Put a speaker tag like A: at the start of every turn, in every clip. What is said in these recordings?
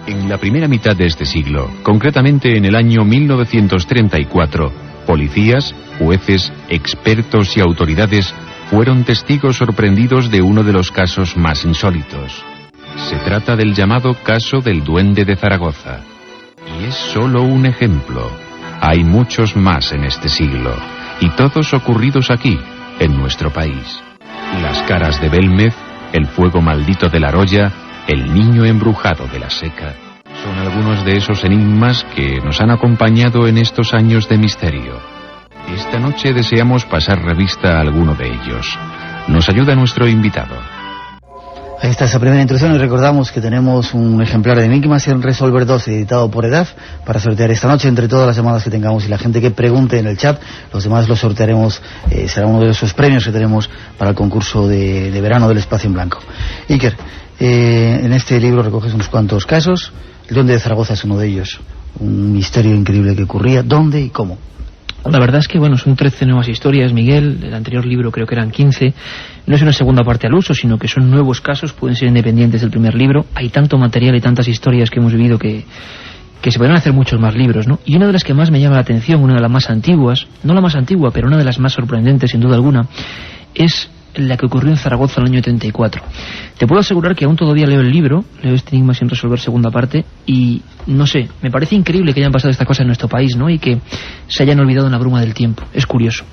A: En la primera mitad de este siglo, concretamente en el año 1934, policías, jueces, expertos y autoridades fueron testigos sorprendidos de uno de los casos más insólitos. Se trata del llamado caso del Duende de Zaragoza. Y es solo un ejemplo. Hay muchos más en este siglo, y todos ocurridos aquí, en nuestro país. Las caras de Belmez, el fuego maldito de la Roya, el niño embrujado de la Seca, son algunos de esos enigmas que nos han acompañado en estos años de misterio. Esta noche deseamos pasar revista a alguno de ellos. Nos ayuda nuestro invitado.
B: Ahí está esa primera introducción y recordamos que tenemos un ejemplar de Enigmas en Resolver 2 editado por EDAF para sortear esta noche entre todas las llamadas que tengamos y la gente que pregunte en el chat. Los demás los sortearemos, será uno de esos premios que tenemos para el concurso de verano del Espacio en Blanco. Iker, en este libro recoges unos cuantos casos. El Duende de Zaragoza es uno de ellos. Un misterio increíble que ocurría. ¿Dónde y cómo?
C: La verdad es que, bueno, son 13 nuevas historias, Miguel. El anterior libro creo que eran 15. No es una segunda parte al uso, sino que son nuevos casos, pueden ser independientes del primer libro. Hay tanto material y tantas historias que hemos vivido que se podrían hacer muchos más libros, ¿no? Y una de las que más me llama la atención, una de las más antiguas, no la más antigua, pero una de las más sorprendentes, sin duda alguna, es la que ocurrió en Zaragoza en el año 34. Te puedo asegurar que aún todavía leo el libro, leo este Enigma sin resolver segunda parte, y no sé, me parece increíble que hayan pasado esta cosa en nuestro país, ¿no? Y que se hayan olvidado en la bruma del tiempo. Es curioso.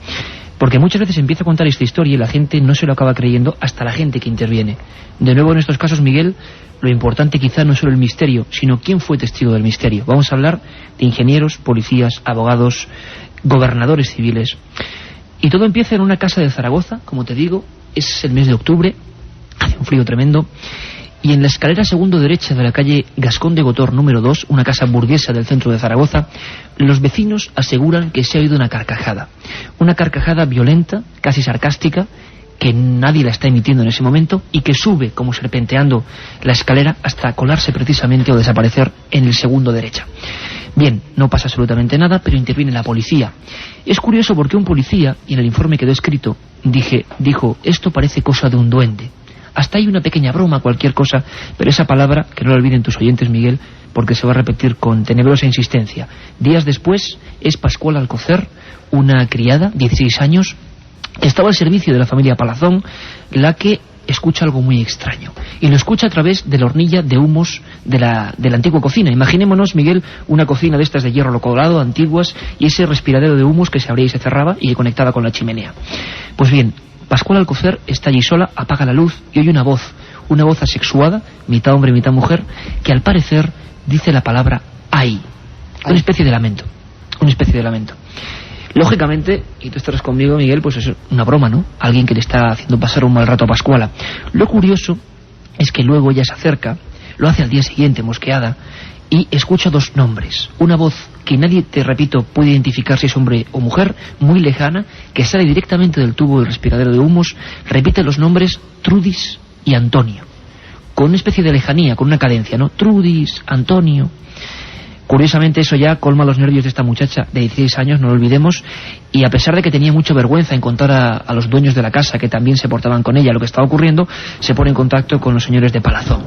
C: Porque muchas veces empieza a contar esta historia y la gente no se lo acaba creyendo, hasta la gente que interviene. De nuevo, en estos casos, Miguel, lo importante quizá no es solo el misterio, sino quién fue testigo del misterio. Vamos a hablar de ingenieros, policías, abogados, gobernadores civiles. Y todo empieza en una casa de Zaragoza, como te digo, es el mes de octubre, hace un frío tremendo, y en la escalera segundo derecha de la calle Gascón de Gotor número 2, una casa burguesa del centro de Zaragoza, los vecinos aseguran que se ha oído una carcajada violenta, casi sarcástica, que nadie la está emitiendo en ese momento y que sube como serpenteando la escalera hasta colarse precisamente o desaparecer en el segundo derecha. Bien, no pasa absolutamente nada, pero interviene la policía. Es curioso porque un policía, y en el informe quedó escrito, dijo, esto parece cosa de un duende. Hasta hay una pequeña broma, cualquier cosa, pero esa palabra, que no la olviden tus oyentes, Miguel, porque se va a repetir con tenebrosa insistencia. Días después, es Pascual Alcocer, una criada, 16 años, que estaba al servicio de la familia Palazón, la que escucha algo muy extraño. Y lo escucha a través de la hornilla de humos de la antigua cocina. Imaginémonos, Miguel, una cocina de estas de hierro colorado, antiguas, y ese respiradero de humos que se abría y se cerraba y que conectaba con la chimenea. Pues bien, Pascual Alcocer está allí sola, apaga la luz y oye una voz asexuada, mitad hombre, mitad mujer, que al parecer dice la palabra ay. Una especie de lamento. Lógicamente, y tú estarás conmigo, Miguel, pues es una broma, ¿no? Alguien que le está haciendo pasar un mal rato a Pascuala. Lo curioso es que luego ella se acerca, lo hace al día siguiente, mosqueada, y escucha dos nombres. Una voz que nadie, te repito, puede identificar si es hombre o mujer, muy lejana, que sale directamente del tubo del respiradero de humos, repite los nombres Trudis y Antonio, con una especie de lejanía, con una cadencia, ¿no? Trudis, Antonio. Curiosamente eso ya colma los nervios de esta muchacha de 16 años, no lo olvidemos, y a pesar de que tenía mucha vergüenza en contar a los dueños de la casa que también se portaban con ella lo que estaba ocurriendo, se pone en contacto con los señores de Palazón.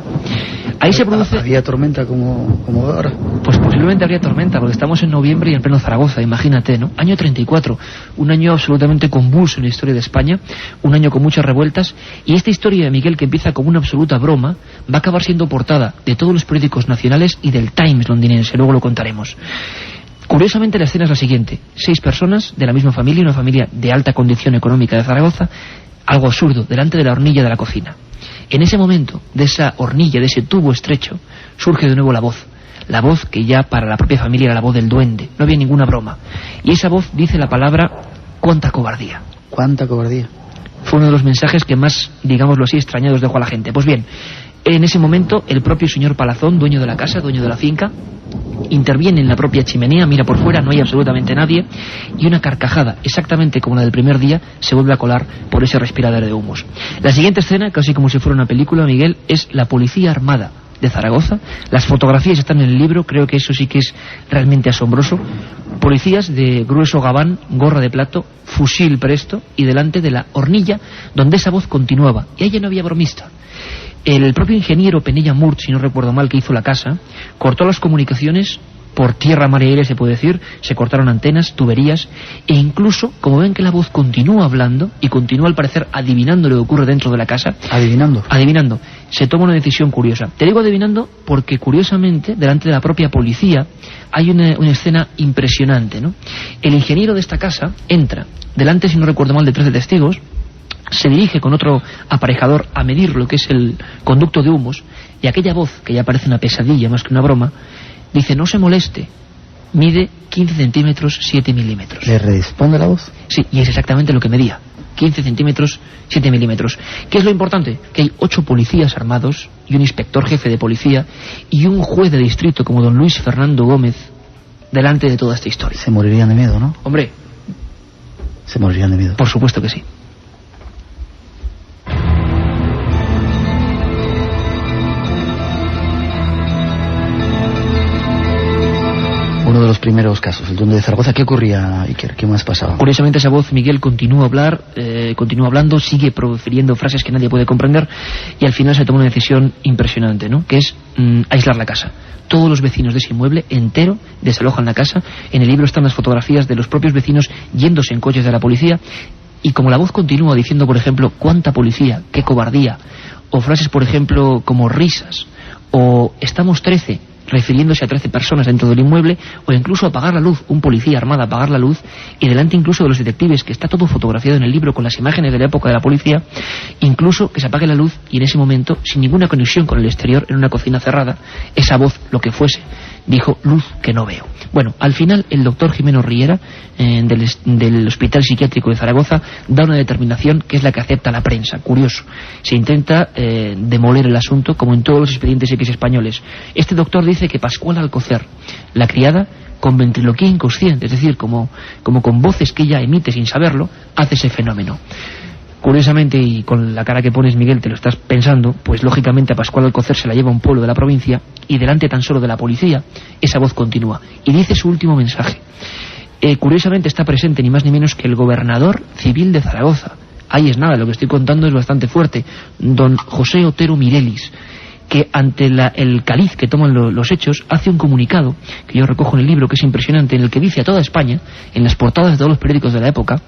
C: Ahí se produce...
B: ¿Había tormenta como ahora?
C: Pues posiblemente habría tormenta, porque estamos en noviembre y en pleno Zaragoza, imagínate, ¿no? Año 34, un año absolutamente convulso en la historia de España, un año con muchas revueltas, y esta historia de Miguel, que empieza como una absoluta broma, va a acabar siendo portada de todos los periódicos nacionales y del Times londinense, luego lo contaremos. Curiosamente la escena es la siguiente: 6 personas de la misma familia, una familia de alta condición económica de Zaragoza, algo absurdo, delante de la hornilla de la cocina. En ese momento, de esa hornilla, de ese tubo estrecho, surge de nuevo la voz que ya para la propia familia era la voz del duende, no había ninguna broma, y esa voz dice la palabra cuánta cobardía.
B: Cuánta cobardía.
C: Fue uno de los mensajes que más, digámoslo así, extrañados dejó a la gente. Pues bien, en ese momento el propio señor Palazón, dueño de la casa, dueño de la finca, interviene en la propia chimenea, mira por fuera, no hay absolutamente nadie, y una carcajada, exactamente como la del primer día, se vuelve a colar por ese respiradero de humos. La siguiente escena, casi como si fuera una película, Miguel, es la policía armada de Zaragoza. Las fotografías están en el libro, creo que eso sí que es realmente asombroso. Policías de grueso gabán, gorra de plato, fusil presto, y delante de la hornilla donde esa voz continuaba, y allí no había bromista. El propio ingeniero Penella Murt, si no recuerdo mal, que hizo la casa, cortó las comunicaciones por tierra, mar y aire, se puede decir. Se cortaron antenas, tuberías, e incluso, como ven que la voz continúa hablando y continúa al parecer adivinando lo que ocurre dentro de la casa. Adivinando. Se toma una decisión curiosa. Te digo adivinando porque, curiosamente, delante de la propia policía hay una escena impresionante, ¿no? El ingeniero de esta casa entra delante, si no recuerdo mal, de 13 testigos, se dirige con otro aparejador a medir lo que es el conducto de humos, y aquella voz, que ya parece una pesadilla más que una broma, dice: no se moleste, mide 15 centímetros 7 milímetros.
B: ¿Le responde la voz?
C: Sí, y es exactamente lo que medía, 15 centímetros 7 milímetros. ¿Qué es lo importante? Que hay 8 policías armados y un inspector jefe de policía y un juez de distrito como don Luis Fernando Gómez delante de toda esta historia.
B: Se morirían de miedo, ¿no?
C: Hombre,
B: se morirían de miedo.
C: Por supuesto que sí.
B: Uno de los primeros casos, el duende de Zaragoza. ¿Qué ocurría, Iker? ¿Qué más pasaba?
C: Curiosamente esa voz, Miguel, continúa hablando, sigue profiriendo frases que nadie puede comprender, y al final se toma una decisión impresionante, ¿no? Que es aislar la casa. Todos los vecinos de ese inmueble entero desalojan la casa. En el libro están las fotografías de los propios vecinos yéndose en coches de la policía, y como la voz continúa diciendo, por ejemplo, cuánta policía, qué cobardía, o frases, por ejemplo, como risas, o estamos 13, refiriéndose a 13 personas dentro del inmueble, o incluso apagar la luz, un policía armado a apagar la luz, y delante incluso de los detectives, que está todo fotografiado en el libro con las imágenes de la época de la policía, incluso que se apague la luz, y en ese momento, sin ninguna conexión con el exterior, en una cocina cerrada, esa voz, lo que fuese, dijo: luz que no veo. Bueno, al final el doctor Jimeno Riera, del Hospital Psiquiátrico de Zaragoza, da una determinación que es la que acepta la prensa. Curioso, se intenta demoler el asunto, como en todos los expedientes X españoles. Este doctor dice que Pascual Alcocer, la criada, con ventriloquía inconsciente, es decir, como con voces que ella emite sin saberlo, hace ese fenómeno. Curiosamente, y con la cara que pones, Miguel, te lo estás pensando, pues lógicamente a Pascual Alcocer se la lleva a un pueblo de la provincia, y delante tan solo de la policía, esa voz continúa y dice su último mensaje. Curiosamente está presente ni más ni menos que el gobernador civil de Zaragoza. Ahí es nada, lo que estoy contando es bastante fuerte. Don José Otero Mirelis, que ante el caliz que toman los hechos, hace un comunicado que yo recojo en el libro, que es impresionante, en el que dice a toda España, en las portadas de todos los periódicos de la época,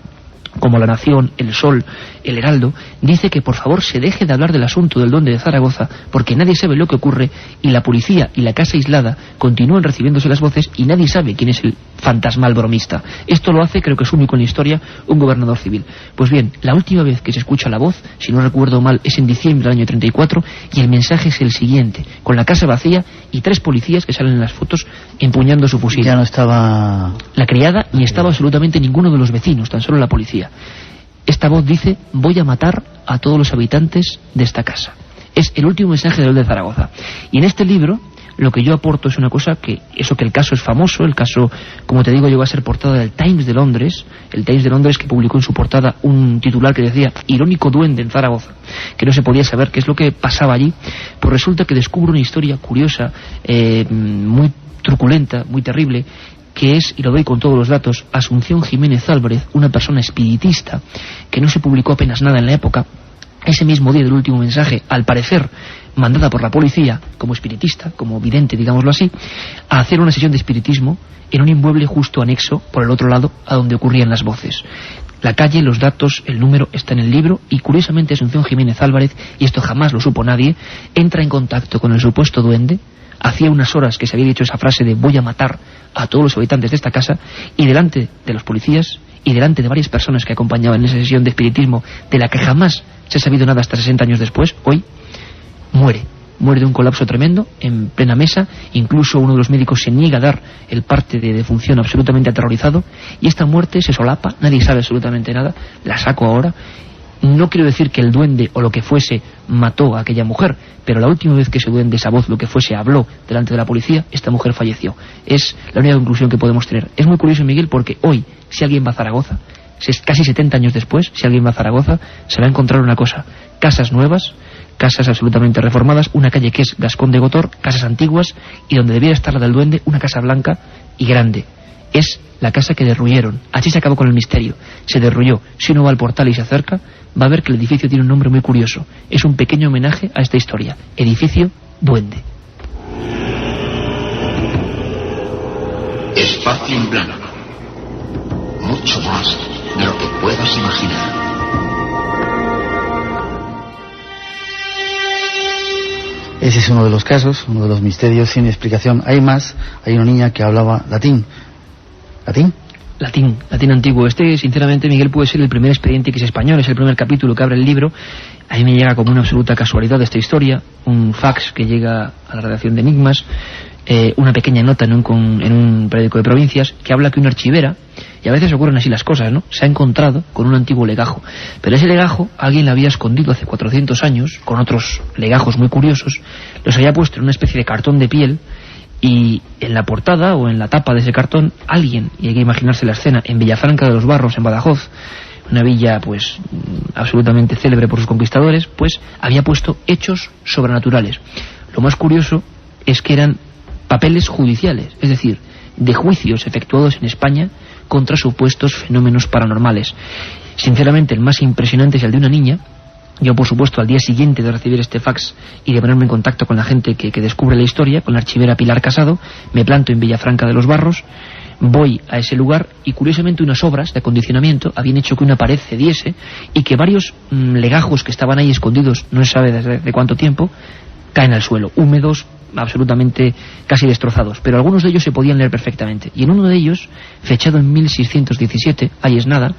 C: como La Nación, El Sol, El Heraldo, dice que por favor se deje de hablar del asunto del duende de Zaragoza, porque nadie sabe lo que ocurre, y la policía y la casa aislada continúan recibiéndose las voces, y nadie sabe quién es el fantasmal bromista. Esto lo hace, creo que es único en la historia, un gobernador civil. Pues bien, la última vez que se escucha la voz, si no recuerdo mal, es en diciembre del año 34, y el mensaje es el siguiente: con la casa vacía y 3 policías que salen en las fotos empuñando su fusil.
B: Ya no estaba
C: la criada, ni estaba absolutamente ninguno de los vecinos, tan solo la policía. Esta voz dice: voy a matar a todos los habitantes de esta casa. Es el último mensaje del de Zaragoza. Y en este libro lo que yo aporto es una cosa que, eso que el caso es famoso, el caso, como te digo, llegó a ser portada del Times de Londres, el Times de Londres, que publicó en su portada un titular que decía: irónico duende en Zaragoza, que no se podía saber qué es lo que pasaba allí. Pues resulta que descubro una historia curiosa, muy truculenta, muy terrible, que es, y lo doy con todos los datos, Asunción Jiménez Álvarez, una persona espiritista, que no se publicó apenas nada en la época. Ese mismo día del último mensaje, al parecer mandada por la policía, como espiritista, como vidente, digámoslo así, a hacer una sesión de espiritismo en un inmueble justo anexo, por el otro lado, a donde ocurrían las voces. La calle, los datos, el número está en el libro, y curiosamente Asunción Jiménez Álvarez, y esto jamás lo supo nadie, entra en contacto con el supuesto duende. Hacía unas horas que se había dicho esa frase de voy a matar a todos los habitantes de esta casa, y delante de los policías y delante de varias personas que acompañaban en esa sesión de espiritismo, de la que jamás se ha sabido nada hasta 60 años después, hoy muere de un colapso tremendo en plena mesa. Incluso uno de los médicos se niega a dar el parte de defunción, absolutamente aterrorizado, y esta muerte se solapa, nadie sabe absolutamente nada. La saco ahora. No quiero decir que el duende o lo que fuese mató a aquella mujer, pero la última vez que ese duende, esa voz, lo que fuese, habló delante de la policía, esta mujer falleció. Es la única conclusión que podemos tener. Es muy curioso, Miguel, porque hoy, si alguien va a Zaragoza, casi 70 años después, si alguien va a Zaragoza, se va a encontrar una cosa: casas nuevas, casas absolutamente reformadas, una calle que es Gascón de Gotor, casas antiguas, y donde debiera estar la del duende, una casa blanca y grande. Es la casa que derruyeron. Así se acabó con el misterio. Se derruyó. Si uno va al portal y se acerca, va a ver que el edificio tiene un nombre muy curioso. Es un pequeño homenaje a esta historia. Edificio Duende.
D: Espacio en blanco. Mucho más de lo que puedas imaginar.
B: Ese es uno de los casos, uno de los misterios sin explicación. Hay más, hay una niña que hablaba latín. ¿Latín?
C: Latín antiguo. Este, sinceramente, Miguel, puede ser el primer expediente que es español, es el primer capítulo que abre el libro. A mí me llega como una absoluta casualidad esta historia, un fax que llega a la redacción de Enigmas, una pequeña nota en un periódico de provincias que habla que una archivera, y a veces ocurren así las cosas, ¿no?, se ha encontrado con un antiguo legajo, pero ese legajo alguien lo había escondido hace 400 años con otros legajos muy curiosos, los había puesto en una especie de cartón de piel, y en la portada o en la tapa de ese cartón alguien, y hay que imaginarse la escena, en Villafranca de los Barros, en Badajoz, una villa pues absolutamente célebre por sus conquistadores, pues había puesto hechos sobrenaturales. Lo más curioso es que eran papeles judiciales, es decir, de juicios efectuados en España contra supuestos fenómenos paranormales. Sinceramente, el más impresionante es el de una niña. Yo, por supuesto, al día siguiente de recibir este fax y de ponerme en contacto con la gente que descubre la historia, con la archivera Pilar Casado, me planto en Villafranca de los Barros, voy a ese lugar y, curiosamente, unas obras de acondicionamiento habían hecho que una pared cediese y que varios legajos que estaban ahí escondidos, no se sabe desde cuánto tiempo, caen al suelo, húmedos, absolutamente casi destrozados, pero algunos de ellos se podían leer perfectamente. Y en uno de ellos, fechado en 1617, ahí es nada,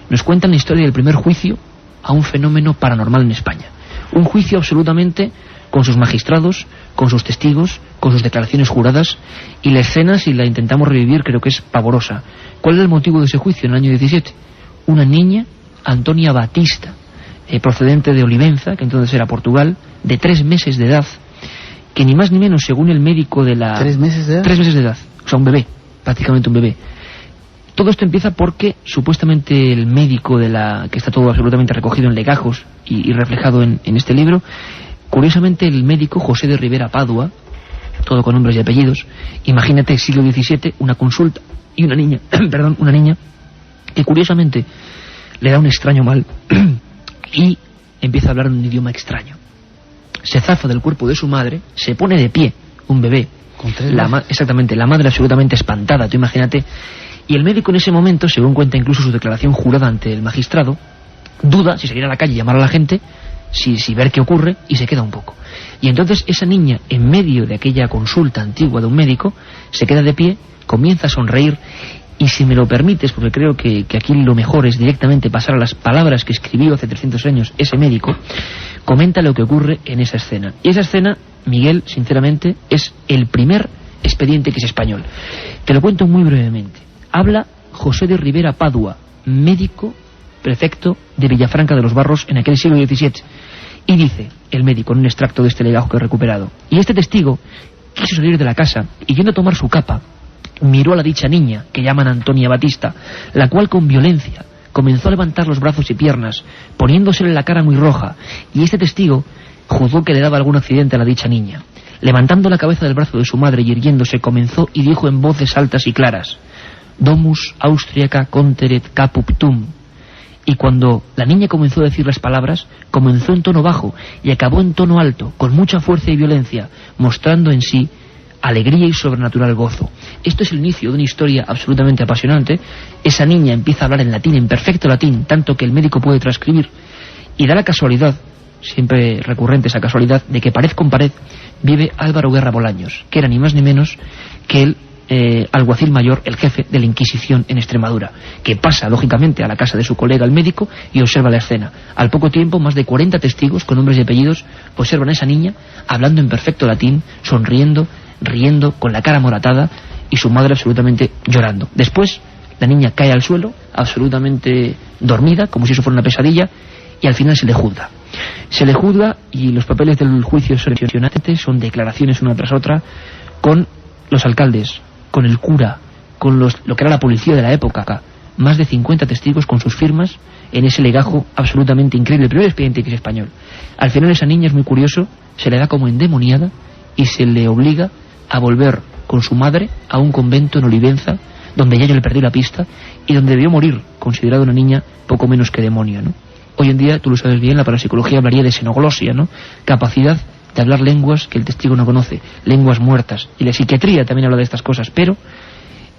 C: nos cuentan la historia del primer juicio a un fenómeno paranormal en España. Un juicio absolutamente con sus magistrados, con sus testigos, con sus declaraciones juradas, y la escena, si la intentamos revivir, creo que es pavorosa. ¿Cuál era el motivo de ese juicio en el año 17? Una niña, Antonia Batista, procedente de Olivenza, que entonces era Portugal, de 3 meses de edad, que ni más ni menos, según el médico de la...
B: ¿3 meses de edad?
C: 3 meses de edad, o sea, un bebé, prácticamente un bebé. Todo esto empieza porque supuestamente el médico de la... que está todo absolutamente recogido en legajos y reflejado en este libro, curiosamente el médico José de Rivera Padua, todo con nombres y apellidos, imagínate, siglo XVII, una consulta y una niña, perdón, una niña que curiosamente le da un extraño mal y empieza a hablar en un idioma extraño. Se zafa del cuerpo de su madre, se pone de pie, un bebé, exactamente, la madre absolutamente espantada, tú imagínate, y el médico en ese momento, según cuenta incluso su declaración jurada ante el magistrado, duda si salir a la calle y llamar a la gente, si ver qué ocurre, y se queda un poco. Y entonces esa niña, en medio de aquella consulta antigua de un médico, se queda de pie, comienza a sonreír, y si me lo permites, porque creo que aquí lo mejor es directamente pasar a las palabras que escribió hace 300 años ese médico, comenta lo que ocurre en esa escena. Y esa escena, Miguel, sinceramente, es el primer expediente que es español. Te lo cuento muy brevemente. Habla José de Rivera Padua, médico prefecto de Villafranca de los Barros en aquel siglo XVII. Y dice el médico en un extracto de este legajo que he recuperado: y este testigo quiso salir de la casa y, yendo a tomar su capa, miró a la dicha niña, que llaman Antonia Batista, la cual con violencia comenzó a levantar los brazos y piernas, poniéndosele la cara muy roja, y este testigo juzgó que le daba algún accidente a la dicha niña. Levantando la cabeza del brazo de su madre y irguiéndose, comenzó y dijo en voces altas y claras: Domus Austriaca conteret caput tum. Y cuando la niña comenzó a decir las palabras, comenzó en tono bajo y acabó en tono alto, con mucha fuerza y violencia, mostrando en sí alegría y sobrenatural gozo. Esto es el inicio de una historia absolutamente apasionante. Esa niña empieza a hablar en latín, en perfecto latín, tanto que el médico puede transcribir, y da la casualidad, siempre recurrente esa casualidad, de que pared con pared vive Álvaro Guerra Bolaños, que era ni más ni menos que el alguacil mayor, el jefe de la Inquisición en Extremadura, que pasa lógicamente a la casa de su colega el médico y observa la escena. Al poco tiempo, más de 40 testigos con nombres y apellidos observan a esa niña hablando en perfecto latín, sonriendo, riendo, con la cara moratada, y su madre absolutamente llorando. Después la niña cae al suelo absolutamente dormida, como si eso fuera una pesadilla, y al final se le juzga. Se le juzga, y los papeles del juicio son impresionantes, son declaraciones una tras otra, con los alcaldes, con el cura, con lo que era la policía de la época, más de 50 testigos con sus firmas en ese legajo absolutamente increíble, el primer expediente que es español. Al final esa niña, es muy curioso, se le da como endemoniada y se le obliga a volver con su madre a un convento en Olivenza, donde ya yo le perdí la pista y donde debió morir, considerada una niña poco menos que demonio, ¿no? Hoy en día, tú lo sabes bien, la parapsicología hablaría de xenoglosia, ¿no? Capacidad de hablar lenguas que el testigo no conoce, lenguas muertas. Y la psiquiatría también habla de estas cosas, pero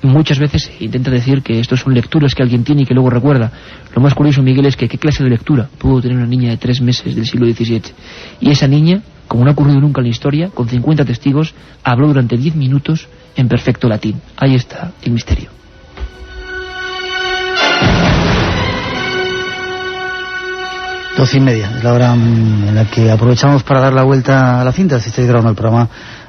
C: muchas veces se intenta decir que estos son lecturas que alguien tiene y que luego recuerda. Lo más curioso, Miguel, es que qué clase de lectura pudo tener una niña de 3 meses del siglo XVII. Y esa niña, como no ha ocurrido nunca en la historia, con 50 testigos, habló durante 10 minutos en perfecto latín. Ahí está el misterio.
B: Doce y media, es la hora en la que aprovechamos para dar la vuelta a la cinta. Si estáis grabando el programa,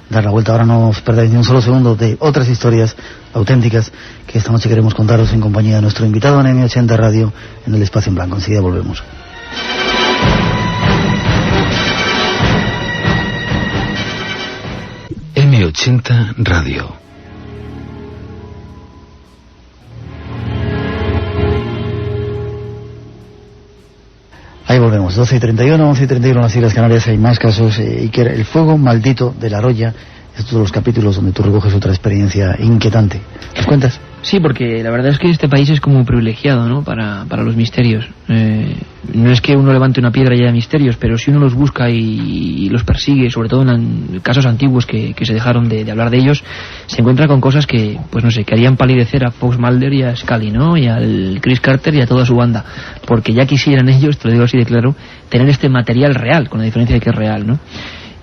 B: dar la vuelta. Ahora no os perdáis ni un solo segundo de otras historias auténticas que esta noche queremos contaros en compañía de nuestro invitado en M80 Radio en el Espacio en Blanco. Enseguida volvemos.
A: M80 Radio.
B: Ahí volvemos, 12:31, 11:31 en las Islas Canarias. Hay más casos, y que el fuego maldito de La Roya es uno de los capítulos donde tú recoges otra experiencia inquietante. ¿Nos cuentas?
C: Sí, porque la verdad es que este país es como privilegiado, ¿no?, para los misterios. No es que uno levante una piedra y haya misterios, pero si uno los busca y los persigue, sobre todo en casos antiguos que se dejaron de hablar de ellos, se encuentra con cosas que, pues no sé, que harían palidecer a Fox Mulder y a Scully, ¿no?, y al Chris Carter y a toda su banda, porque ya quisieran ellos, te lo digo así de claro, tener este material real, con la diferencia de que es real, ¿no?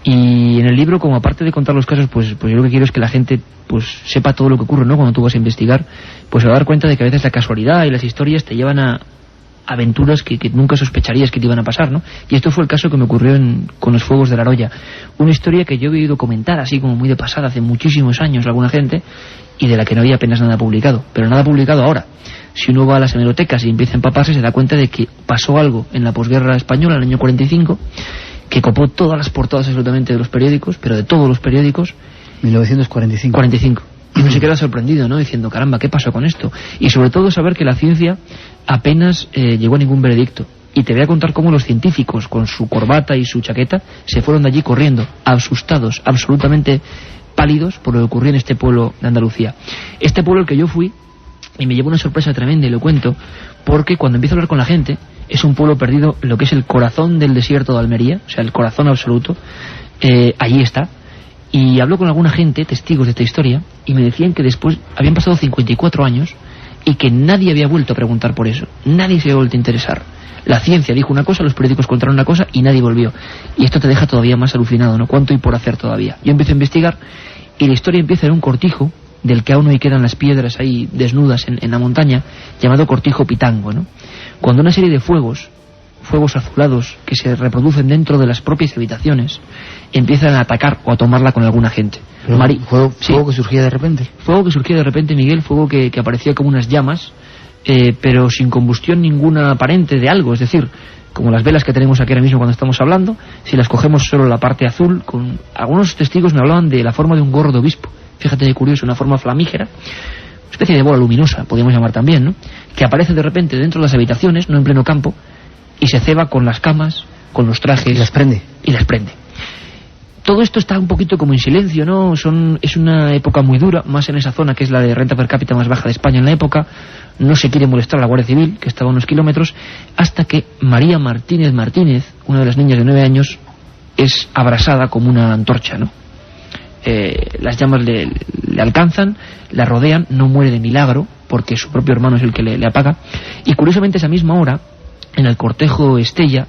C: Y en el libro, como aparte de contar los casos, pues yo lo que quiero es que la gente pues sepa todo lo que ocurre, ¿no?, cuando tú vas a investigar, pues se va a dar cuenta de que a veces la casualidad y las historias te llevan a aventuras que nunca sospecharías que te iban a pasar, ¿no? Y esto fue el caso que me ocurrió con los fuegos de La Roya. Una historia que yo he oído comentar así como muy de pasada hace muchísimos años a alguna gente, y de la que no había apenas nada publicado, pero nada publicado ahora. Si uno va a las hemerotecas y empieza a empaparse, se da cuenta de que pasó algo en la posguerra española, en el año 45, que copó todas las portadas absolutamente de los periódicos, pero de todos los periódicos.
B: 1945.
C: 45. Y uno se queda sorprendido, ¿no?, diciendo, caramba, ¿qué pasó con esto? Y sobre todo saber que la ciencia apenas llegó a ningún veredicto. Y te voy a contar cómo los científicos, con su corbata y su chaqueta, se fueron de allí corriendo, asustados, absolutamente pálidos por lo que ocurrió en este pueblo de Andalucía. Este pueblo al que yo fui, y me llevó una sorpresa tremenda, y lo cuento, porque cuando empiezo a hablar con la gente, es un pueblo perdido en lo que es el corazón del desierto de Almería, o sea, el corazón absoluto. Allí está. Y hablo con alguna gente, testigos de esta historia, y me decían que después habían pasado 54 años y que nadie había vuelto a preguntar por eso. Nadie se había vuelto a interesar. La ciencia dijo una cosa, los periódicos contaron una cosa y nadie volvió. Y esto te deja todavía más alucinado, ¿no? ¿Cuánto hay por hacer todavía? Yo empiezo a investigar y la historia empieza en un cortijo del que aún hoy quedan las piedras ahí desnudas en la montaña, llamado Cortijo Pitango, ¿no? Cuando una serie de fuegos azulados que se reproducen dentro de las propias habitaciones empiezan a atacar o a tomarla con alguna gente.
B: ¿Fuego que surgía de repente?
C: Fuego que surgía de repente, Miguel, fuego que aparecía como unas llamas, pero sin combustión ninguna aparente de algo, es decir, como las velas que tenemos aquí ahora mismo cuando estamos hablando, si las cogemos solo la parte azul, con algunos testigos me hablaban de la forma de un gorro de obispo. Fíjate qué curioso, una forma flamígera, una especie de bola luminosa, podríamos llamar también, ¿no?, que aparece de repente dentro de las habitaciones, no en pleno campo, y se ceba con las camas, con los trajes.
B: Y las prende.
C: Todo esto está un poquito como en silencio, ¿no? Es una época muy dura, más en esa zona que es la de renta per cápita más baja de España en la época. No se quiere molestar a la Guardia Civil, que estaba a unos kilómetros, hasta que María Martínez, una de las niñas de 9 años, es abrasada como una antorcha, ¿no? Las llamas le alcanzan, la rodean, no muere de milagro, porque su propio hermano es el que le apaga. Y curiosamente esa misma hora, en el cortijo Estella,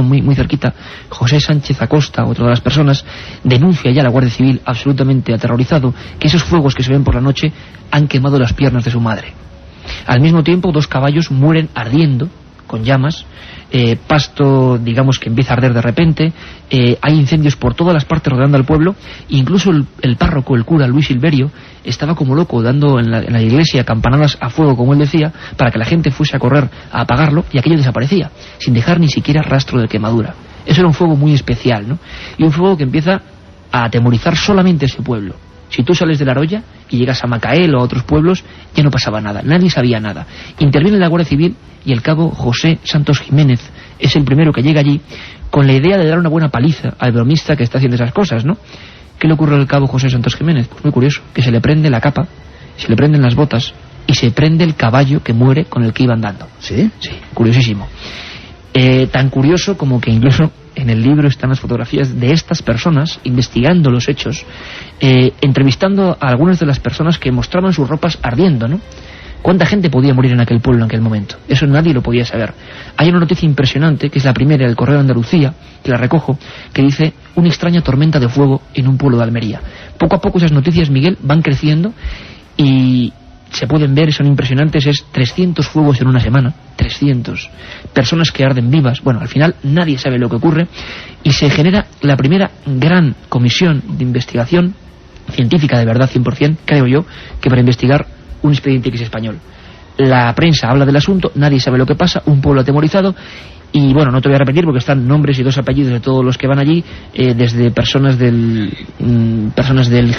C: muy cerquita, José Sánchez Acosta, otra de las personas, denuncia ya a la Guardia Civil, absolutamente aterrorizado, que esos fuegos que se ven por la noche han quemado las piernas de su madre. Al mismo tiempo, 2 caballos mueren ardiendo, con llamas, pasto, digamos, que empieza a arder de repente, hay incendios por todas las partes rodeando al pueblo, incluso el párroco, el cura Luis Silverio, estaba como loco dando en la iglesia campanadas a fuego, como él decía, para que la gente fuese a correr a apagarlo, y aquello desaparecía, sin dejar ni siquiera rastro de quemadura. Eso era un fuego muy especial, ¿no? Y un fuego que empieza a atemorizar solamente ese pueblo. Si tú sales de La Roya y llegas a Macael o a otros pueblos, ya no pasaba nada, nadie sabía nada. Interviene la Guardia Civil y el cabo José Santos Jiménez es el primero que llega allí con la idea de dar una buena paliza al bromista que está haciendo esas cosas, ¿no? ¿Qué le ocurre al cabo José Santos Jiménez? Pues muy curioso, que se le prende la capa, se le prenden las botas y se prende el caballo que muere con el que iba andando.
B: ¿Sí?
C: Sí, curiosísimo. Tan curioso como que incluso en el libro están las fotografías de estas personas investigando los hechos, entrevistando a algunas de las personas que mostraban sus ropas ardiendo, ¿no? ¿Cuánta gente podía morir en aquel pueblo en aquel momento? Eso nadie lo podía saber. Hay una noticia impresionante, que es la primera del Correo de Andalucía, que la recojo, que dice: una extraña tormenta de fuego en un pueblo de Almería. Poco a poco esas noticias, Miguel, van creciendo y se pueden ver, son impresionantes. Es 300 fuegos en una semana, 300 personas que arden vivas. Bueno, al final nadie sabe lo que ocurre y se genera la primera gran comisión de investigación científica de verdad 100%, creo yo, que para investigar un expediente X español. La prensa habla del asunto, nadie sabe lo que pasa, un pueblo atemorizado. Y bueno, no te voy a repetir porque están nombres y 2 apellidos de todos los que van allí, desde personas del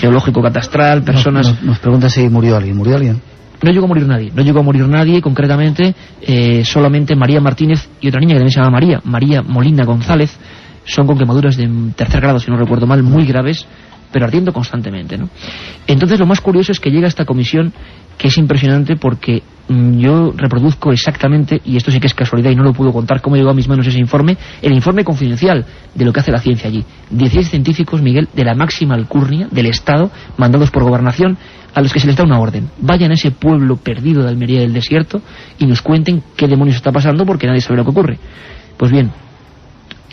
C: geológico catastral, personas...
B: Nos pregunta si murió alguien. ¿Murió alguien?
C: No llegó a morir nadie, concretamente, solamente María Martínez y otra niña que también se llama María Molina González, son con quemaduras de 3er grado, si no recuerdo mal, muy graves, pero ardiendo constantemente, ¿no? Entonces lo más curioso es que llega esta comisión, que es impresionante porque yo reproduzco exactamente, y esto sí que es casualidad y no lo puedo contar, cómo llegó a mis manos ese informe, el informe confidencial de lo que hace la ciencia allí. 16 científicos, Miguel, de la máxima alcurnia del Estado, mandados por gobernación, a los que se les da una orden: vayan a ese pueblo perdido de Almería del desierto y nos cuenten qué demonios está pasando, porque nadie sabe lo que ocurre. Pues bien,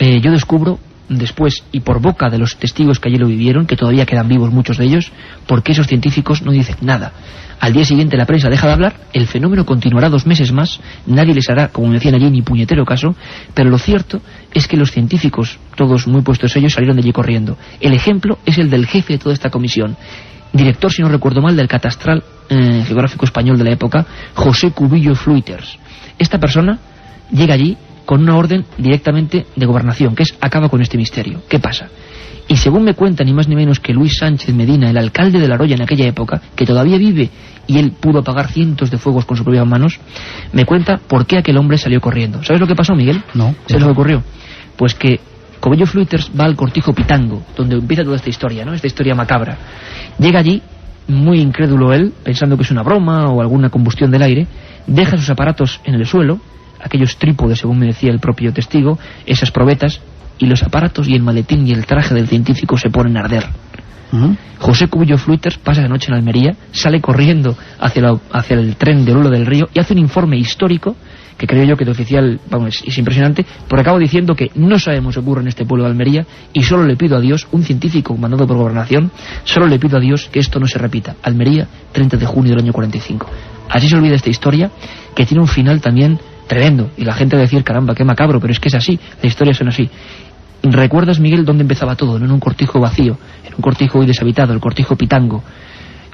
C: yo descubro después, y por boca de los testigos que allí lo vivieron, que todavía quedan vivos muchos de ellos, porque esos científicos no dicen nada. Al día siguiente la prensa deja de hablar, el fenómeno continuará 2 meses más, nadie les hará, como me decían allí, ni puñetero caso, pero lo cierto es que los científicos, todos muy puestos ellos, salieron de allí corriendo. El ejemplo es el del jefe de toda esta comisión, director, si no recuerdo mal, del catastral geográfico español de la época, José Cubillo Fluiters. Esta persona llega allí con una orden directamente de gobernación, que es: acaba con este misterio. ¿Qué pasa? Y según me cuenta ni más ni menos que Luis Sánchez Medina, el alcalde de La Roya en aquella época, que todavía vive y él pudo apagar cientos de fuegos con sus propias manos, me cuenta por qué aquel hombre salió corriendo. ¿Sabes lo que pasó, Miguel?
B: No.
C: ¿Sabes lo que ocurrió? Pues que Cubillo Fluiters va al cortijo Pitango, donde empieza toda esta historia, ¿no? Esta historia macabra. Llega allí, muy incrédulo él, pensando que es una broma o alguna combustión del aire, deja sus aparatos en el suelo, aquellos trípodes, según me decía el propio testigo, esas probetas, y los aparatos y el maletín y el traje del científico se ponen a arder. José Cubillo Fluiters pasa la noche en Almería, sale corriendo hacia el tren de Lulo del Río y hace un informe histórico que creo yo que de oficial, vamos, es impresionante, porque acabo diciendo que no sabemos qué ocurre en este pueblo de Almería y solo le pido a Dios, un científico mandado por gobernación, solo le pido a Dios que esto no se repita. Almería, 30 de junio del año 45. Así se olvida esta historia, que tiene un final también tremendo, y la gente va a decir: caramba, qué macabro, pero es que es así, las historias son así. ¿Recuerdas, Miguel, dónde empezaba todo? No en un cortijo vacío, en un cortijo hoy deshabitado, el cortijo Pitango.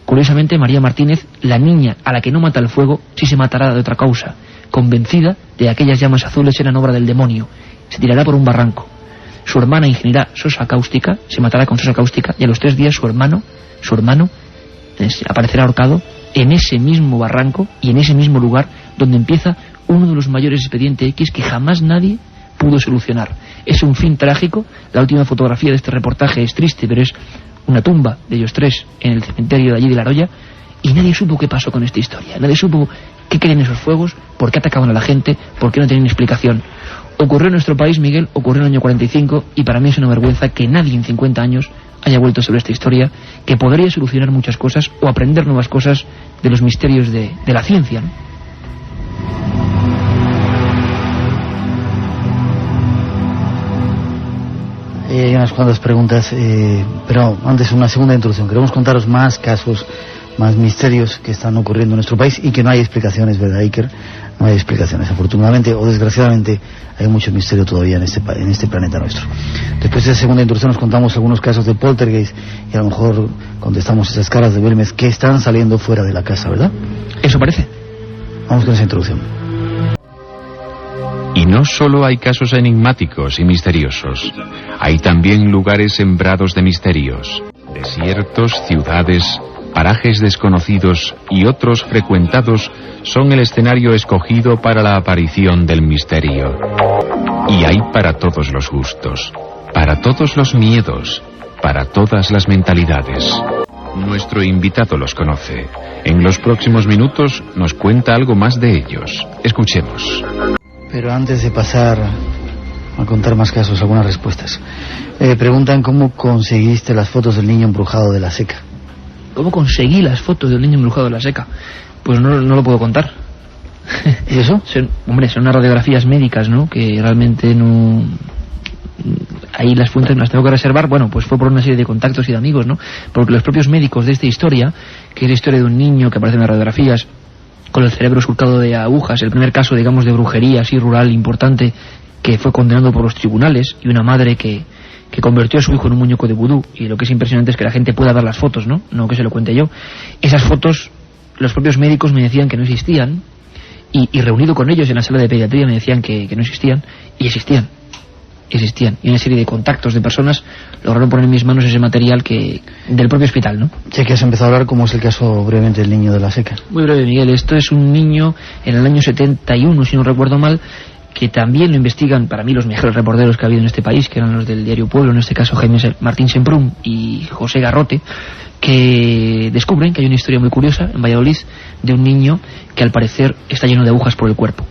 C: Curiosamente, María Martínez, la niña a la que no mata el fuego, sí se matará de otra causa, convencida de que aquellas llamas azules eran obra del demonio. Se tirará por un barranco. Su hermana ingerirá sosa cáustica, se matará con sosa cáustica, y a los 3 días su hermano aparecerá ahorcado en ese mismo barranco y en ese mismo lugar donde empieza uno de los mayores expedientes X que jamás nadie pudo solucionar. Es un fin trágico. La última fotografía de este reportaje es triste, pero es una tumba de ellos 3 en el cementerio de allí de La Roya, y nadie supo qué pasó con esta historia, nadie supo qué querían esos fuegos, por qué atacaban a la gente, por qué no tenían explicación. Ocurrió en nuestro país, Miguel, ocurrió en el año 45, y para mí es una vergüenza que nadie en 50 años haya vuelto sobre esta historia, que podría solucionar muchas cosas o aprender nuevas cosas de los misterios de la ciencia, ¿no?
B: Hay unas cuantas preguntas, pero antes una segunda introducción. Queremos contaros más casos, más misterios que están ocurriendo en nuestro país y que no hay explicaciones, ¿verdad, Iker? No hay explicaciones. Afortunadamente o desgraciadamente hay mucho misterio todavía en este planeta nuestro. Después de esa segunda introducción nos contamos algunos casos de poltergeist y a lo mejor contestamos esas caras de Belmez que están saliendo fuera de la casa, ¿verdad?
C: Eso parece.
B: Vamos con esa introducción.
A: Y no solo hay casos enigmáticos y misteriosos, hay también lugares sembrados de misterios. Desiertos, ciudades, parajes desconocidos y otros frecuentados son el escenario escogido para la aparición del misterio. Y hay para todos los gustos, para todos los miedos, para todas las mentalidades. Nuestro invitado los conoce. En los próximos minutos nos cuenta algo más de ellos. Escuchemos.
B: Pero antes de pasar a contar más casos, algunas respuestas. Preguntan cómo conseguiste las fotos del niño embrujado de la Seca.
C: ¿Cómo conseguí las fotos del niño embrujado de la Seca? Pues no lo puedo contar.
B: ¿Y eso?
C: Son unas radiografías médicas, ¿no? Que realmente no... Ahí las fuentes me las tengo que reservar. Bueno, pues fue por una serie de contactos y de amigos, ¿no? Porque los propios médicos de esta historia, que es la historia de un niño que aparece en las radiografías con el cerebro surcado de agujas, el primer caso, digamos, de brujería así rural importante, que fue condenado por los tribunales, y una madre que convirtió a su hijo en un muñeco de vudú. Y lo que es impresionante es que la gente pueda ver las fotos, no que se lo cuente yo. Esas fotos, los propios médicos me decían que no existían, y reunido con ellos en la sala de pediatría me decían que no existían, y existían. Y una serie de contactos de personas lograron poner en mis manos ese material del propio hospital, ¿no?
B: Ya que has empezado a hablar, ¿cómo es el caso brevemente del niño de la Seca?
C: Muy breve, Miguel. Esto es un niño en el año 71, si no recuerdo mal, que también lo investigan, para mí, los mejores reporteros que ha habido en este país, que eran los del diario Pueblo, en este caso Jaime Martín Semprún y José Garrote, que descubren que hay una historia muy curiosa en Valladolid de un niño que al parecer está lleno de agujas por el cuerpo.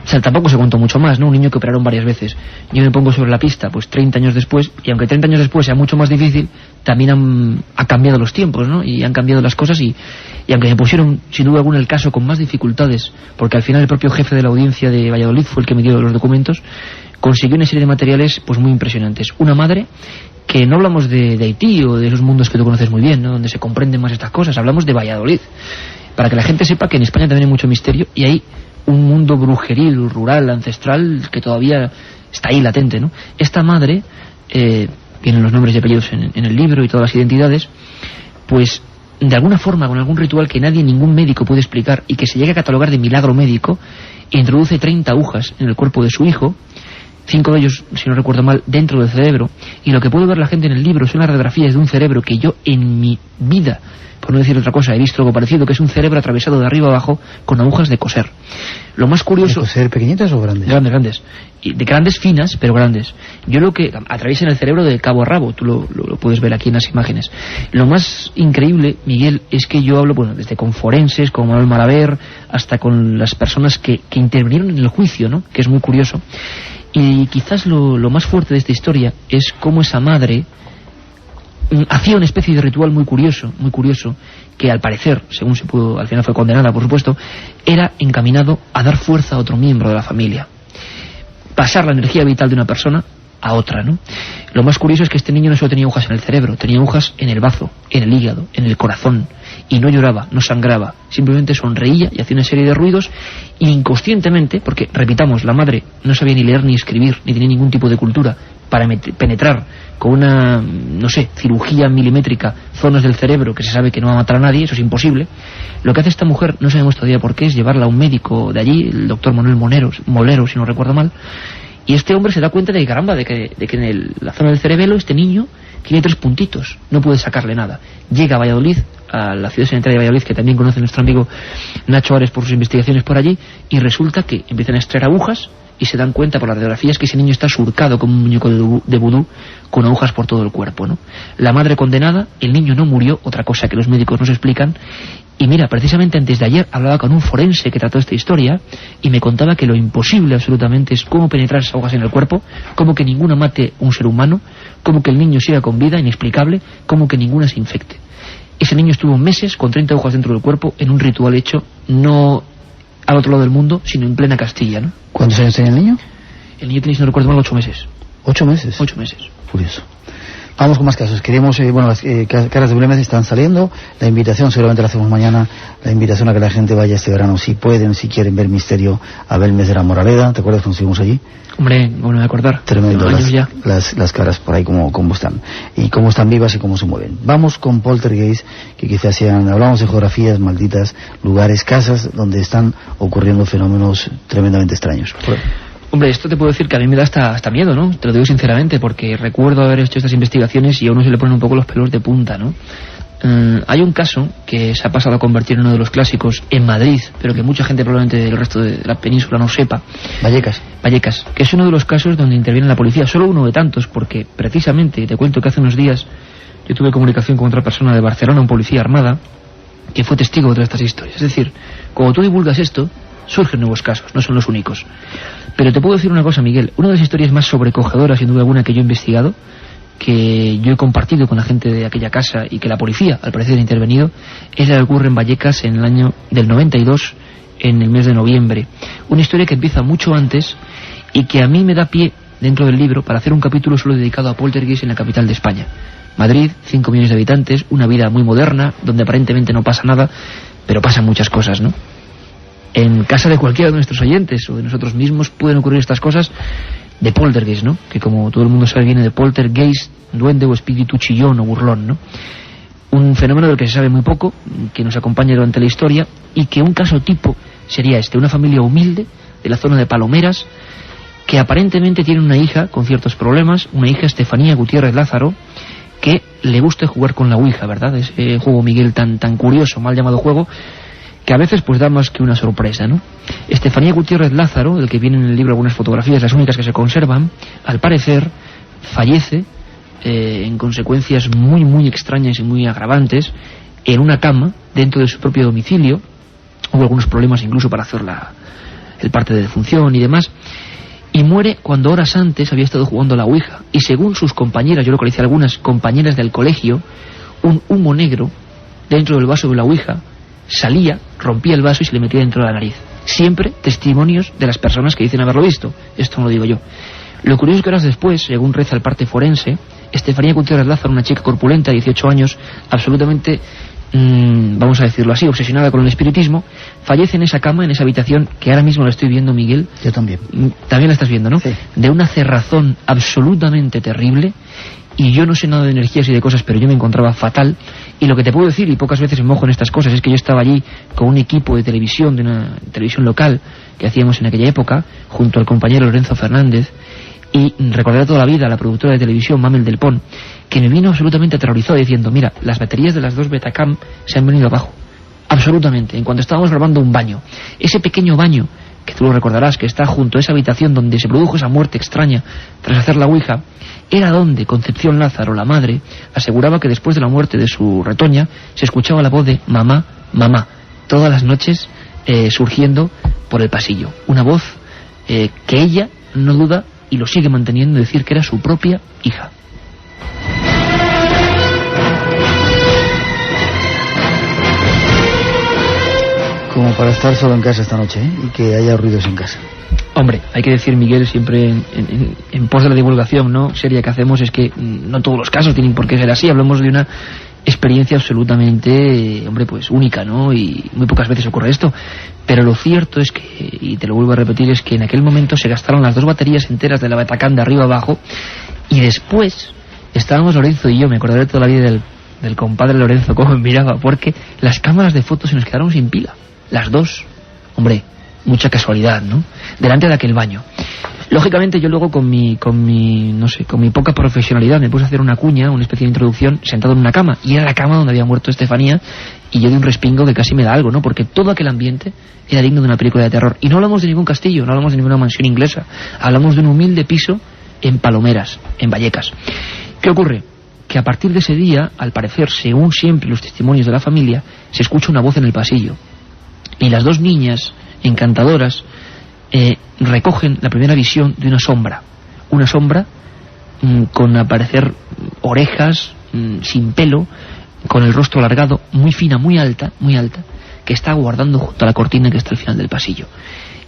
C: O sea, tampoco se contó mucho más, ¿no? Un niño que operaron varias veces. Yo me pongo sobre la pista, pues 30 años después, y aunque 30 años después sea mucho más difícil, también ha cambiado los tiempos, ¿no? Y han cambiado las cosas, y aunque me pusieron, sin duda alguna, el caso con más dificultades, porque al final el propio jefe de la audiencia de Valladolid fue el que me dio los documentos, consiguió una serie de materiales pues muy impresionantes. Una madre que no hablamos de Haití o de esos mundos que tú conoces muy bien, ¿no? Donde se comprenden más estas cosas, hablamos de Valladolid, para que la gente sepa que en España también hay mucho misterio, y hay un mundo brujeril, rural, ancestral, que todavía está ahí latente, ¿no? Esta madre, vienen los nombres y apellidos en el libro y todas las identidades, pues de alguna forma, con algún ritual que ningún médico puede explicar y que se llega a catalogar de milagro médico, introduce 30 agujas en el cuerpo de su hijo, 5 de ellos, si no recuerdo mal, dentro del cerebro, y lo que puede ver la gente en el libro son las radiografías de un cerebro que yo en mi vida, por no decir otra cosa, he visto algo parecido, que es un cerebro atravesado de arriba abajo con agujas de coser. Lo más curioso...
B: ¿De coser pequeñitas o grandes?
C: Grandes. Y de grandes, finas, pero grandes. Yo lo que atraviesan el cerebro de cabo a rabo, tú lo puedes ver aquí en las imágenes. Lo más increíble, Miguel, es que yo hablo, bueno, desde con forenses, con Manuel Malaver, hasta con las personas que intervinieron en el juicio, ¿no? Que es muy curioso. Y quizás lo más fuerte de esta historia es cómo esa madre hacía una especie de ritual muy curioso, que al parecer, según se pudo, al final fue condenada, por supuesto, era encaminado a dar fuerza a otro miembro de la familia. Pasar la energía vital de una persona a otra, ¿no? Lo más curioso es que este niño no solo tenía agujas en el cerebro, tenía agujas en el bazo, en el hígado, en el corazón, y no lloraba, no sangraba, simplemente sonreía y hacía una serie de ruidos, y inconscientemente, porque, repitamos, la madre no sabía ni leer ni escribir, ni tenía ningún tipo de cultura para penetrar con una, no sé, cirugía milimétrica zonas del cerebro que se sabe que no va a matar a nadie, eso es imposible. Lo que hace esta mujer, no sabemos todavía por qué, es llevarla a un médico de allí, el doctor Manuel Molero, si no recuerdo mal, y este hombre se da cuenta de que, caramba, de que en la zona del cerebelo este niño tiene 3 puntitos, no puede sacarle nada. Llega a Valladolid, a la ciudad sanitaria de Valladolid, que también conoce nuestro amigo Nacho Ares por sus investigaciones por allí, y resulta que empiezan a extraer agujas y se dan cuenta por las radiografías que ese niño está surcado como un muñeco de vudú con agujas por todo el cuerpo, ¿no? La madre condenada, el niño no murió, otra cosa que los médicos nos explican. Y mira, precisamente antes de ayer hablaba con un forense que trató esta historia y me contaba que lo imposible absolutamente es cómo penetrar esas agujas en el cuerpo, cómo que ninguna mate un ser humano, cómo que el niño siga con vida, inexplicable, cómo que ninguna se infecte. Ese niño estuvo meses con 30 agujas dentro del cuerpo en un ritual hecho no al otro lado del mundo, sino en plena Castilla, ¿no?
B: ¿Cuántos años tenía el niño?
C: El niño tenía, si no recuerdo mal, 8 meses.
B: ¿8 meses?
C: 8 meses.
B: Curioso. Vamos con más casos. Queremos, las caras de Belmez están saliendo. La invitación seguramente la hacemos mañana. La invitación a que la gente vaya este verano, si pueden, si quieren ver misterio, a Belmez de la Moraleda. ¿Te acuerdas cuando estuvimos allí?
C: Hombre, bueno, de acordar.
B: Tremendo las caras por ahí, cómo están. Y cómo están vivas y cómo se mueven. Vamos con poltergeist, que quizás sean, hablamos de geografías malditas, lugares, casas donde están ocurriendo fenómenos tremendamente extraños.
C: Hombre, esto te puedo decir que a mí me da hasta miedo, ¿no? Te lo digo sinceramente, porque recuerdo haber hecho estas investigaciones y a uno se le ponen un poco los pelos de punta, ¿no? Hay un caso que se ha pasado a convertir en uno de los clásicos en Madrid, pero que mucha gente probablemente del resto de la península no sepa. Vallecas, que es uno de los casos donde interviene la policía, solo uno de tantos, porque precisamente, te cuento que hace unos días yo tuve comunicación con otra persona de Barcelona, un policía armada, que fue testigo de todas estas historias. Es decir, cuando tú divulgas esto, surgen nuevos casos, no son los únicos. Pero te puedo decir una cosa, Miguel, una de las historias más sobrecogedoras, sin duda alguna, que yo he investigado, que yo he compartido con la gente de aquella casa y que la policía, al parecer, ha intervenido, es la que ocurre en Vallecas en el año del 92, en el mes de noviembre. Una historia que empieza mucho antes y que a mí me da pie, dentro del libro, para hacer un capítulo solo dedicado a poltergeist en la capital de España. Madrid, 5 millones de habitantes, una vida muy moderna, donde aparentemente no pasa nada, pero pasan muchas cosas, ¿no? En casa de cualquiera de nuestros oyentes o de nosotros mismos pueden ocurrir estas cosas de poltergeist, ¿no? Que como todo el mundo sabe viene de poltergeist, duende o espíritu chillón o burlón, ¿no? Un fenómeno del que se sabe muy poco, que nos acompaña durante la historia y que un caso tipo sería este, una familia humilde de la zona de Palomeras que aparentemente tiene una hija con ciertos problemas, una hija Estefanía Gutiérrez Lázaro, que le gusta jugar con la Ouija, ¿verdad? Ese juego, Miguel, tan curioso, mal llamado juego, que a veces pues da más que una sorpresa, ¿no? Estefanía Gutiérrez Lázaro, del que vienen en el libro algunas fotografías, las únicas que se conservan, al parecer fallece en consecuencias muy extrañas y muy agravantes en una cama dentro de su propio domicilio. Hubo algunos problemas incluso para hacer el parte de defunción y demás, y muere cuando horas antes había estado jugando a la Ouija, y según sus compañeras, yo localicé algunas compañeras del colegio, un humo negro dentro del vaso de la Ouija salía, rompía el vaso y se le metía dentro de la nariz. Siempre testimonios de las personas que dicen haberlo visto. Esto no lo digo yo. Lo curioso es que horas después, según reza el parte forense, Estefanía Gutiérrez Lázaro, una chica corpulenta de 18 años, absolutamente, vamos a decirlo así, obsesionada con el espiritismo, fallece en esa cama, en esa habitación, que ahora mismo la estoy viendo, Miguel.
B: Yo también.
C: También la estás viendo, ¿no?
B: Sí.
C: De una cerrazón absolutamente terrible. Y yo no sé nada de energías y de cosas, pero yo me encontraba fatal. Y lo que te puedo decir, y pocas veces me mojo en estas cosas, es que yo estaba allí con un equipo de televisión, de una televisión local, que hacíamos en aquella época, junto al compañero Lorenzo Fernández, y recordaré toda la vida a la productora de televisión, Mamel del Pon, que me vino absolutamente aterrorizado diciendo, mira, las baterías de las 2 Betacam se han venido abajo. Absolutamente, en cuanto estábamos grabando un baño. Ese pequeño baño, que tú lo recordarás, que está junto a esa habitación donde se produjo esa muerte extraña tras hacer la Ouija, era donde Concepción Lázaro, la madre, aseguraba que después de la muerte de su retoña se escuchaba la voz de mamá, mamá, todas las noches surgiendo por el pasillo. Una voz que ella no duda y lo sigue manteniendo, decir que era su propia hija.
B: Como para estar solo en casa esta noche, ¿eh? Y que haya ruidos en casa.
C: Hombre, hay que decir, Miguel, siempre en pos de la divulgación, ¿no?, seria que hacemos, es que no todos los casos tienen por qué ser así. Hablamos de una experiencia absolutamente, hombre, pues única, ¿no? Y muy pocas veces ocurre esto. Pero lo cierto es que, y te lo vuelvo a repetir, es que en aquel momento se gastaron las 2 baterías enteras de la Betacam de arriba abajo, y después estábamos Lorenzo y yo, me acordaré toda la vida del compadre Lorenzo, cómo me miraba, porque las cámaras de fotos se nos quedaron sin pila. Las 2. Hombre, mucha casualidad, ¿no? Delante de aquel baño. Lógicamente yo luego con mi poca profesionalidad me puse a hacer una cuña, una especie de introducción, sentado en una cama, y era la cama donde había muerto Estefanía, y yo di un respingo que casi me da algo, ¿no? Porque todo aquel ambiente era digno de una película de terror. Y no hablamos de ningún castillo, no hablamos de ninguna mansión inglesa, hablamos de un humilde piso en Palomeras, en Vallecas. ¿Qué ocurre? Que a partir de ese día, al parecer, según siempre los testimonios de la familia, se escucha una voz en el pasillo. Y las 2 niñas, encantadoras, recogen la primera visión de una sombra con, al parecer, orejas, sin pelo, con el rostro alargado, muy fina, muy alta, que está aguardando junto a la cortina que está al final del pasillo.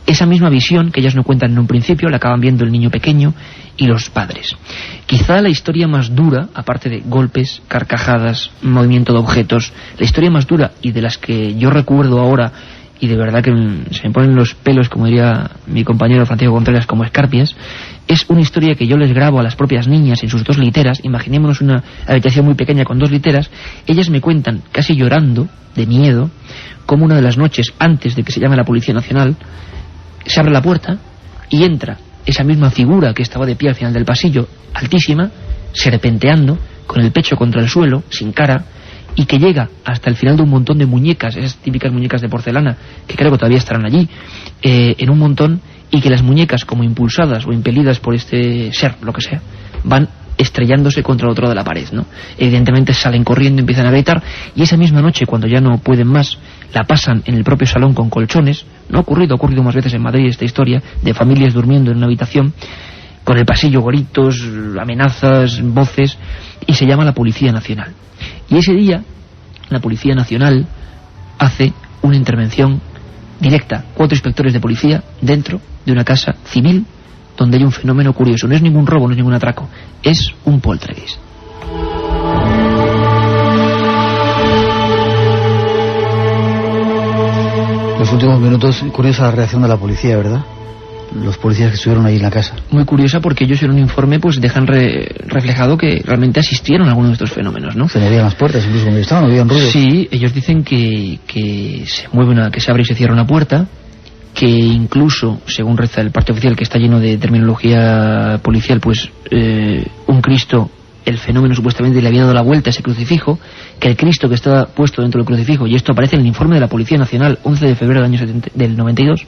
C: Esa misma visión, que ellas no cuentan en un principio, la acaban viendo el niño pequeño y los padres. Quizá la historia más dura, aparte de golpes, carcajadas, movimiento de objetos, la historia más dura y de las que yo recuerdo ahora, y de verdad que se me ponen los pelos, como diría mi compañero Francisco Contreras, como escarpias, es una historia que yo les grabo a las propias niñas en sus 2 literas. Imaginémonos una habitación muy pequeña con 2 literas. Ellas me cuentan, casi llorando, de miedo, cómo una de las noches, antes de que se llame la Policía Nacional, se abre la puerta y entra esa misma figura que estaba de pie al final del pasillo, altísima, serpenteando, con el pecho contra el suelo, sin cara, y que llega hasta el final de un montón de muñecas, esas típicas muñecas de porcelana, que creo que todavía estarán allí, en un montón, y que las muñecas, como impulsadas o impelidas por este ser, lo que sea, van estrellándose contra el otro lado de la pared, ¿no? Evidentemente salen corriendo, empiezan a gritar, y esa misma noche, cuando ya no pueden más, la pasan en el propio salón con colchones, No ha ocurrido más veces en Madrid esta historia de familias durmiendo en una habitación con el pasillo, gritos, amenazas, voces, y se llama la Policía Nacional. Y ese día la Policía Nacional hace una intervención directa, 4 inspectores de policía dentro de una casa civil donde hay un fenómeno curioso. No es ningún robo, no es ningún atraco, es un poltergeist.
B: Los últimos minutos, curiosa la reacción de la policía, ¿verdad? Los policías que estuvieron ahí en la casa.
C: Muy curiosa, porque ellos en un informe pues dejan reflejado que realmente asistieron a algunos de estos fenómenos, ¿no?
B: Se le veían las puertas, incluso cuando estaban, no habían ruidos.
C: Sí, ellos dicen que se mueve que se abre y se cierra una puerta, que incluso, según reza el parte oficial, que está lleno de terminología policial, pues un Cristo, el fenómeno supuestamente le había dado la vuelta a ese crucifijo, que el Cristo que estaba puesto dentro del crucifijo, y esto aparece en el informe de la Policía Nacional, 11 de febrero del 92,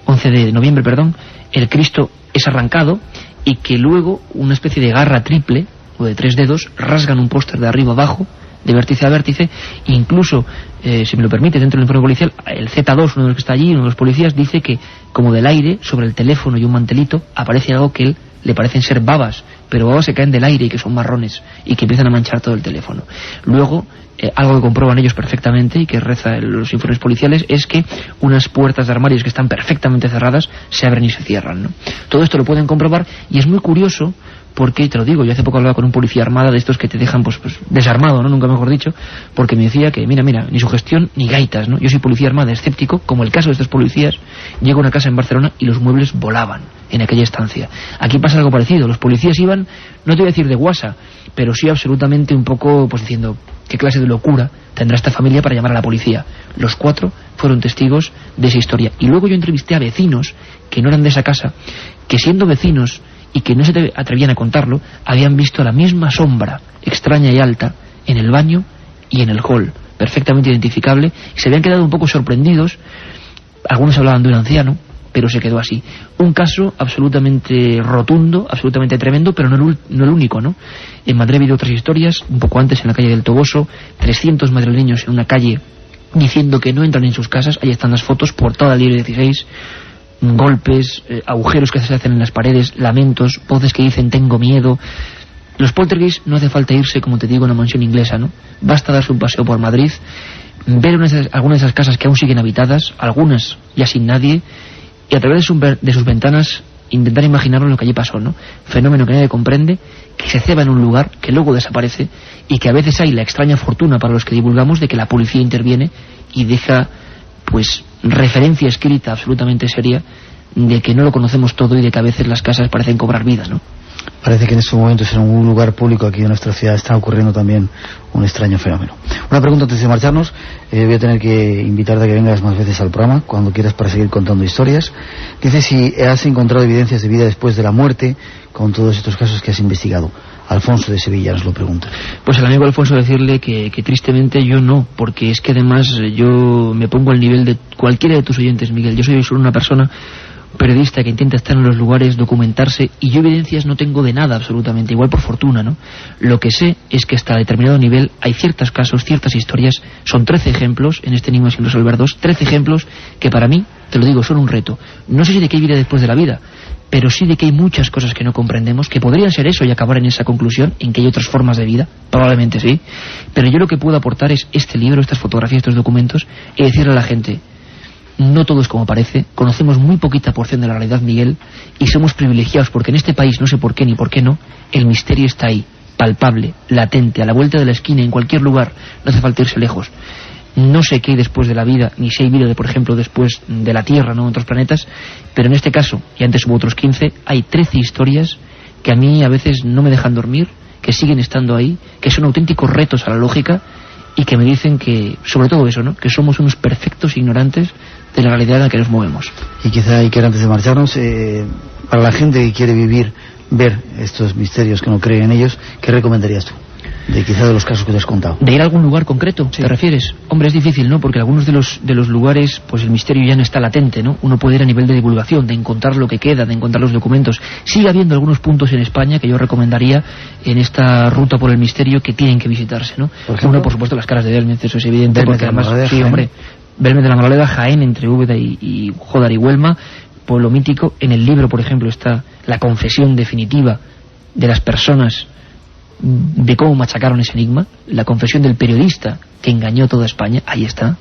C: 11 de noviembre, perdón, el Cristo es arrancado, y que luego una especie de garra triple, o de 3 dedos, rasgan un póster de arriba abajo, de vértice a vértice, e incluso, si me lo permite, dentro del informe policial, el Z2, uno de los que está allí, uno de los policías, dice que, como del aire, sobre el teléfono y un mantelito, aparece algo que él le parecen ser babas, pero babas que caen del aire y que son marrones, y que empiezan a manchar todo el teléfono. Luego, algo que comprueban ellos perfectamente, y que reza los informes policiales, es que unas puertas de armarios que están perfectamente cerradas se abren y se cierran, ¿no? Todo esto lo pueden comprobar, y es muy curioso, porque, te lo digo, yo hace poco hablaba con un policía armada de estos que te dejan pues desarmado, ¿no? Nunca mejor dicho, porque me decía que, mira, ni sugestión ni gaitas, ¿no? Yo soy policía armada, escéptico, como el caso de estos policías. Llego a una casa en Barcelona y los muebles volaban en aquella estancia. Aquí pasa algo parecido, los policías iban, no te voy a decir de guasa, pero sí absolutamente un poco, pues diciendo, ¿qué clase de locura tendrá esta familia para llamar a la policía? Los 4 fueron testigos de esa historia. Y luego yo entrevisté a vecinos que no eran de esa casa, que siendo vecinos y que no se atrevían a contarlo, habían visto la misma sombra extraña y alta en el baño y en el hall, perfectamente identificable, y se habían quedado un poco sorprendidos. Algunos hablaban de un anciano, pero se quedó así. Un caso absolutamente rotundo, absolutamente tremendo, pero no el único, ¿no? En Madrid ha habido otras historias, un poco antes en la calle del Toboso, 300 madrileños en una calle diciendo que no entran en sus casas. Ahí están las fotos, portada del Diario 16, golpes, agujeros que se hacen en las paredes, lamentos, voces que dicen tengo miedo. Los poltergeist no hace falta irse, como te digo, a una mansión inglesa, ¿no? Basta darse un paseo por Madrid, ver algunas de esas casas que aún siguen habitadas, algunas ya sin nadie, y a través de sus ventanas intentar imaginarnos lo que allí pasó, ¿no? Fenómeno que nadie comprende, que se ceba en un lugar, que luego desaparece, y que a veces hay la extraña fortuna para los que divulgamos de que la policía interviene y deja, pues, referencia escrita absolutamente seria de que no lo conocemos todo y de que a veces las casas parecen cobrar vida, ¿no?
B: Parece que en estos momentos en un lugar público aquí en nuestra ciudad está ocurriendo también un extraño fenómeno. Una pregunta antes de marcharnos. Voy a tener que invitarte a que vengas más veces al programa, cuando quieras, para seguir contando historias. Dice si has encontrado evidencias de vida después de la muerte con todos estos casos que has investigado. Alfonso de Sevilla nos lo pregunta.
C: Pues al amigo Alfonso decirle que tristemente yo no, porque es que además yo me pongo al nivel de cualquiera de tus oyentes, Miguel. Yo soy solo una persona periodista que intenta estar en los lugares, documentarse, y yo evidencias no tengo de nada absolutamente, igual por fortuna, ¿no? Lo que sé es que hasta determinado nivel hay ciertos casos, ciertas historias, son 13 ejemplos en este Enigma sin resolver 2, 13 ejemplos que para mí, te lo digo, son un reto. No sé si de qué hay vida después de la vida, pero sí de que hay muchas cosas que no comprendemos, que podrían ser eso y acabar en esa conclusión, en que hay otras formas de vida, probablemente sí, pero yo lo que puedo aportar es este libro, estas fotografías, estos documentos, y decirle a la gente: no todo es como parece, conocemos muy poquita porción de la realidad, Miguel, y somos privilegiados porque en este país, no sé por qué ni por qué no, el misterio está ahí, palpable, latente, a la vuelta de la esquina, en cualquier lugar, no hace falta irse lejos. No sé qué hay después de la vida, ni si hay vida, por ejemplo, después de la Tierra, no en otros planetas, pero en este caso, y antes hubo otros 15, hay 13 historias que a mí a veces no me dejan dormir, que siguen estando ahí, que son auténticos retos a la lógica, y que me dicen que, sobre todo eso, ¿no?, que somos unos perfectos ignorantes de la realidad en la que nos movemos.
B: Y quizá, Iker, antes de marcharnos, para la gente que quiere ver estos misterios, que no cree en ellos, ¿qué recomendarías tú? Quizá de los casos que te has contado.
C: ¿De ir a algún lugar concreto, sí, te refieres? Hombre, es difícil, ¿no? Porque algunos de los lugares, pues el misterio ya no está latente, ¿no? Uno puede ir a nivel de divulgación, de encontrar lo que queda, de encontrar los documentos. Sigue habiendo algunos puntos en España que yo recomendaría en esta ruta por el misterio que tienen que visitarse, ¿no? Uno, por supuesto, las Caras de Belmez, eso es evidente, porque además, sí, hombre, Belmez de la Moraleda, Jaén, entre Úbeda y Jódar y Huelma, pueblo mítico. En el libro, por ejemplo, está la confesión definitiva de las personas de cómo machacaron ese enigma, la confesión del periodista que engañó toda España, ahí está.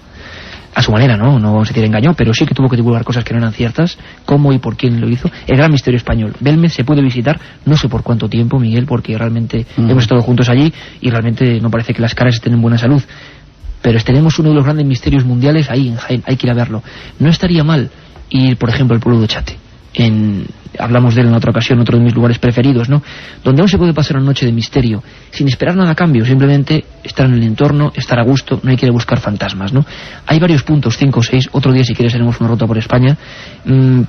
C: A su manera, no vamos a decir engañó, pero sí que tuvo que divulgar cosas que no eran ciertas, cómo y por quién lo hizo. El gran misterio español. Belmez se puede visitar, no sé por cuánto tiempo, Miguel, porque realmente hemos estado juntos allí y realmente no parece que las caras estén en buena salud. Pero tenemos uno de los grandes misterios mundiales ahí en Jaén, hay que ir a verlo. No estaría mal ir, por ejemplo, al pueblo de Ochate. Hablamos de él en otra ocasión, otro de mis lugares preferidos, ¿no? Donde aún se puede pasar una noche de misterio, sin esperar nada a cambio, simplemente estar en el entorno, estar a gusto, no hay que ir a buscar fantasmas, ¿no? Hay varios puntos, 5 o 6, otro día si quieres haremos una ruta por España,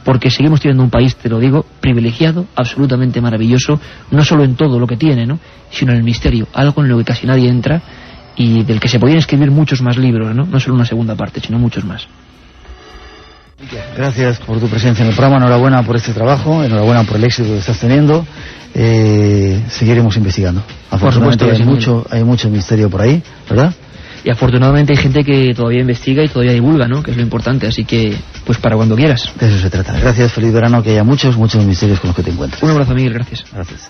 C: porque seguimos teniendo un país, te lo digo, privilegiado, absolutamente maravilloso, no solo en todo lo que tiene, ¿no? Sino en el misterio, algo en lo que casi nadie entra y del que se podrían escribir muchos más libros, ¿no? No solo una segunda parte, sino muchos más.
B: Gracias por tu presencia en el programa, enhorabuena por este trabajo, enhorabuena por el éxito que estás teniendo. Seguiremos investigando. Afortunadamente hay mucho misterio por ahí, ¿verdad?
C: Y afortunadamente hay gente que todavía investiga y todavía divulga, ¿no? Que es lo importante, así que pues para cuando quieras.
B: De eso se trata. Gracias, feliz verano, que haya muchos misterios con los que te encuentres.
C: Un abrazo, Miguel, gracias.
B: Gracias.